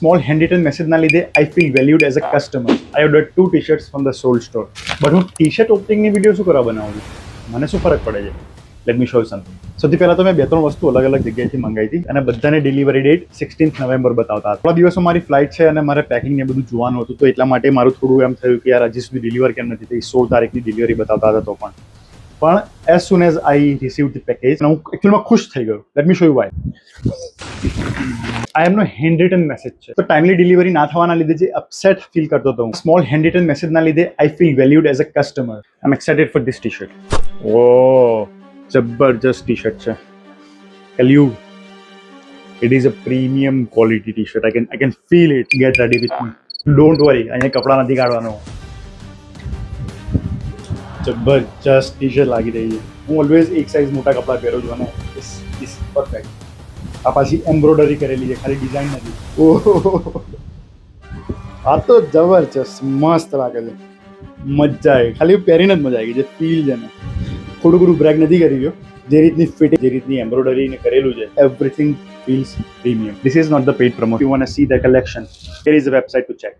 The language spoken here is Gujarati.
સ્મોલ હેન્ડરિટન મેસેજના લીધે I feel valued as a customer. I order 2 T-shirts from the sold store. But હું ટી-શર્ટ ઓપનિંગની વિડીયો શું કરવા બનાવું છું? મને શું ફરક પડે છે? Late me show you something. સૌથી પહેલાં તો મેં 2-3 વસ્તુ અલગ અલગ જગ્યાએથી મંગાવી હતી અને બધાને ડિલિવરી ડેટ 16th નવેમ્બર બતાવતા હતા. થોડા દિવસો મારી ફ્લાઇટ છે અને મારે પેકિંગ ને બધું જોવાનું હતું, તો એટલા માટે મારું થોડું એમ થયું કે યાર હજી સુધી ડિલિવર કેમ નથી થઈ. 16 તારીખની ડિલિવરી બતાવતા હતા તો પણ as soon as I receive the package હું એકચ્યુઅલમાં ખુશ થઈ ગયો. Let me show you why. આ એમનો હેન્ડ રિટન મેસેજ છે. તો ટાઈમલી ડિલિવરી ના થવાના લીધે જે અપસેટ ફીલ કરતો હતો હું, સ્મોલ હેન્ડ રિટન મેસેજના લીધે I feel valued as a customer. I am excited for this T shirt. ઓ જબરજસ્ત ટી શર્ટ છે. Tell you it is a premium quality T shirt. I can feel it. Get ready with me. Don't worry, અહીંયા કપડા નથી કાઢવાનો. જબરજસ્ત ટી શર્ટ લાગી રહી છે. હું ઓલવેઝ એક સાઇઝ મોટા કપડાં પહેરું છું અને ઇસ પરફેક્ટ. આ પાછી એમ્બ્રોઇડરી કરેલી છે, ખાલી ડિઝાઇન નથી. ઓહો, આ તો જબરજસ્ત મસ્ત લાગે છે. મજા આવી. ખાલી પહેરીને જ મજા આવી ગઈ. જે ફીલ છે ને, થોડું ઘણું બ્રેક નથી કરી ગયો. જે રીતની ફિટિંગ, જે રીતની એમ્બ્રોઇડરી ને કરેલું છે, everything feels premium. This is not the paid promotion. You want to see the collection, here is the website to check.